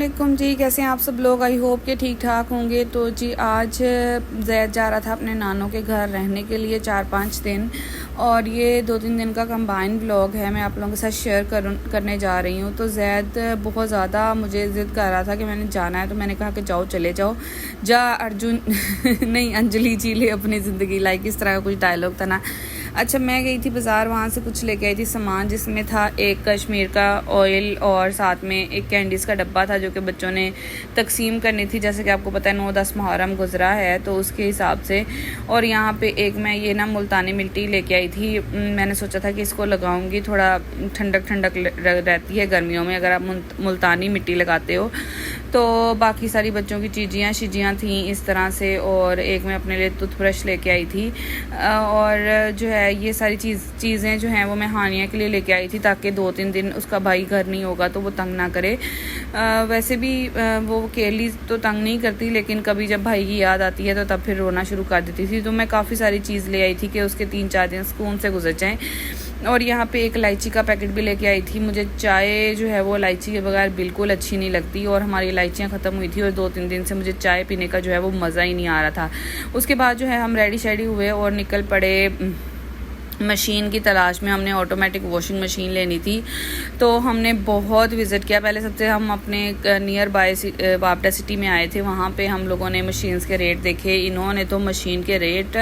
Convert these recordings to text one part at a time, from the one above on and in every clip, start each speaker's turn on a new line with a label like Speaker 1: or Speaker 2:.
Speaker 1: अस्सलामुअलैकुम जी, कैसे हैं आप सब लोग। आई होप के ठीक ठाक होंगे। तो जी आज जैद जा रहा था अपने नानों के घर रहने के लिए 4-5 दिन, और ये 2-3 दिन का कंबाइन व्लॉग है, मैं आप लोगों के साथ शेयर करने जा रही हूँ। तो जैद बहुत ज़्यादा मुझे ज़िद कर रहा था कि मैंने जाना है, तो मैंने कहा कि जाओ, चले जाओ, जा अर्जुन नहीं अंजलि जी ले अपनी ज़िंदगी, लाइक इस तरह का कुछ डायलॉग था ना। अच्छा, मैं गई थी बाज़ार, वहाँ से कुछ लेके आई थी सामान, जिसमें था एक कश्मीर का ऑयल और साथ में एक कैंडीज़ का डब्बा था जो कि बच्चों ने तकसीम करनी थी। जैसे कि आपको पता है 9-10 मुहर्रम गुजरा है, तो उसके हिसाब से। और यहाँ पे एक मैं ये ना मुल्तानी मिट्टी लेके आई थी। मैंने सोचा था कि इसको लगाऊंगी, थोड़ा ठंडक रहती है गर्मियों में अगर आप मुल्तानी मिट्टी लगाते हो। तो बाकी सारी बच्चों की चीज़ियाँ थी इस तरह से, और एक मैं अपने लिए टूथब्रश लेके आई थी। और जो है ये सारी चीज़ें जो हैं वो मैं हानिया के लिए लेके आई थी, ताकि 2-3 दिन उसका भाई घर नहीं होगा तो वो तंग ना करे। वैसे भी वो केली तो तंग नहीं करती, लेकिन कभी जब भाई की याद आती है तो तब फिर रोना शुरू कर देती थी। तो मैं काफ़ी सारी चीज़ ले आई थी कि उसके 3-4 दिन सुकून से गुजर जाएँ। और यहाँ पे एक इलायची का पैकेट भी लेके आई थी। मुझे चाय जो है वो इलायची के बगैर बिल्कुल अच्छी नहीं लगती, और हमारी इलायचियाँ ख़त्म हुई थी और 2-3 दिन से मुझे चाय पीने का जो है वो मज़ा ही नहीं आ रहा था। उसके बाद जो है हम रेडी हुए और निकल पड़े मशीन की तलाश में। हमने ऑटोमेटिक वॉशिंग मशीन लेनी थी, तो हमने बहुत विज़िट किया। पहले सबसे हम अपने नियर बाय वापडा सिटी में आए थे, वहाँ पे हम लोगों ने मशीन्स के रेट देखे। इन्होंने तो मशीन के रेट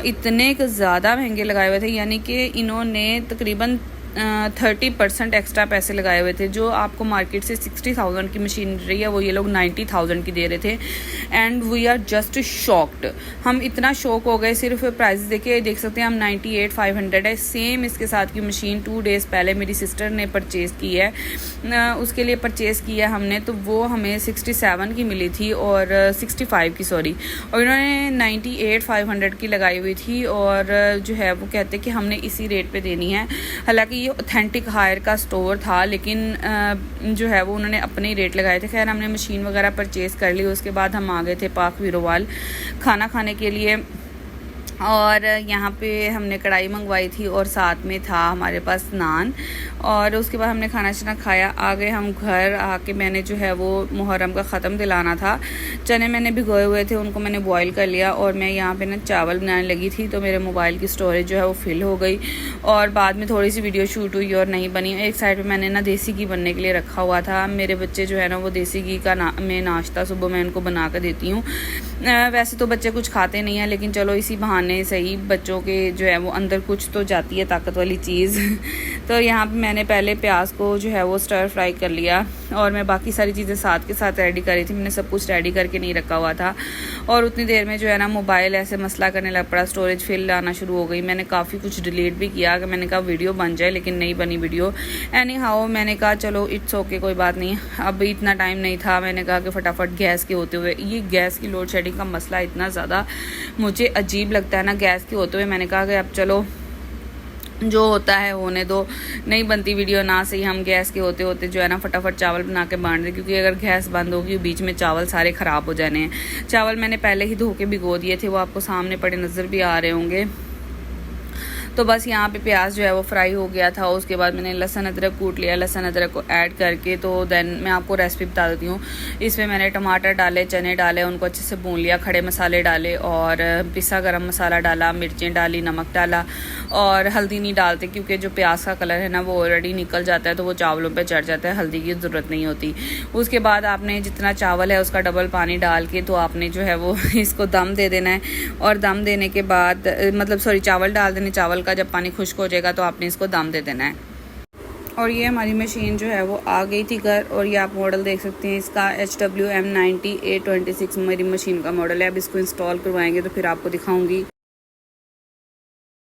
Speaker 1: इतने ज़्यादा महंगे लगाए हुए थे, यानी कि इन्होंने तकरीबन 30% एक्स्ट्रा पैसे लगाए हुए थे। जो आपको मार्केट से 60,000 की मशीनरी है, वो ये लोग 90,000 की दे रहे थे। And we are just shocked. हम इतना शॉक हो गए सिर्फ प्राइस देखे। देख सकते हैं हम 98,500 है। सेम इसके साथ की मशीन 2 डेज़ पहले मेरी सिस्टर ने परचेज़ की है, उसके लिए परचेज़ किया हमने, तो वो हमें 67 की मिली थी, और 65 की सॉरी, और इन्होंने 98,500 की लगाई हुई थी। और जो है वो कहते कि हमने इसी रेट पे देनी है। हालांकि ये ऑथेंटिक हायर का स्टोर था, लेकिन जो है वो उन्होंने अपने ही रेट लगाए थे। खैर हमने मशीन वगैरह परचेज़ कर ली। उसके बाद हम आ गए थे पाक वीरोवाल खाना खाने के लिए, और यहाँ पे हमने कढ़ाई मंगवाई थी और साथ में था हमारे पास नान। और उसके बाद हमने खाना शाना खाया, आ गए हम घर। आके मैंने जो है वो मुहर्रम का ख़त्म दिलाना था। चने मैंने भिगोए हुए थे, उनको मैंने बॉईल कर लिया, और मैं यहाँ पे ना चावल बनाने लगी थी। तो मेरे मोबाइल की स्टोरेज जो है वो फिल हो गई, और बाद में थोड़ी सी वीडियो शूट हुई और नहीं बनी। एक साइड पर मैंने ना देसी घी बनने के लिए रखा हुआ था। मेरे बच्चे जो है ना वो देसी घी का में नाश्ता सुबह मैं उनको बना कर देती हूँ। वैसे तो बच्चे कुछ खाते नहीं हैं, लेकिन चलो इसी बहाने सही बच्चों के जो है वो अंदर कुछ तो जाती है ताकत वाली चीज़। तो यहाँ पे मैंने पहले प्याज को जो है वो स्टर फ्राई कर लिया, और मैं बाकी सारी चीज़ें साथ के साथ रेडी कर रही थी। मैंने सब कुछ रेडी करके नहीं रखा हुआ था, और उतनी देर में जो है ना मोबाइल ऐसे मसला करने लग पड़ा, स्टोरेज फिल आना शुरू हो गई। मैंने काफ़ी कुछ डिलीट भी किया कि मैंने कहा वीडियो बन जाए, लेकिन नहीं बनी वीडियो। एनी हाउ मैंने कहा चलो इट्स ओके, कोई बात नहीं, अब इतना टाइम नहीं था। मैंने कहा कि फटाफट गैस के होते हुए, ये गैस की लोड शेडिंग का मसला इतना ज़्यादा मुझे अजीब लगता है ना गैस के होते हुए। मैंने कहा कि अब चलो जो होता है होने दो, नहीं बनती वीडियो ना सही, हम गैस के होते होते जो है ना फटाफट चावल बना के बांट दें, क्योंकि अगर गैस बंद होगी बीच में चावल सारे ख़राब हो जाने हैं। चावल मैंने पहले ही धो के भिगो दिए थे, वो आपको सामने पड़े नज़र भी आ रहे होंगे। तो बस यहाँ पे प्याज जो है वो फ्राई हो गया था। उसके बाद मैंने लहसुन अदरक कूट लिया, लहसुन अदरक को ऐड करके, तो देन मैं आपको रेसिपी बता देती हूँ। इसमें मैंने टमाटर डाले, चने डाले, उनको अच्छे से भून लिया, खड़े मसाले डाले, और पिसा गरम मसाला डाला, मिर्चें डाली, नमक डाला, और हल्दी नहीं डालते क्योंकि जो प्याज का कलर है ना वो ऑलरेडी निकल जाता है, तो वो चावलों पर चढ़ जाता है, हल्दी की ज़रूरत नहीं होती। उसके बाद आपने जितना चावल है उसका डबल पानी डाल के तो आपने जो है वो इसको दम दे देना है। और दम देने के बाद चावल डाल देने, चावल का जब पानी खुश्क हो जाएगा तो आपने इसको दम दे देना है। और ये हमारी मशीन जो है वो आ गई थी घर, और ये आप मॉडल देख सकते हैं इसका HWM90A26 मेरी मशीन का मॉडल है। अब इसको इंस्टॉल करवाएंगे तो फिर आपको दिखाऊंगी।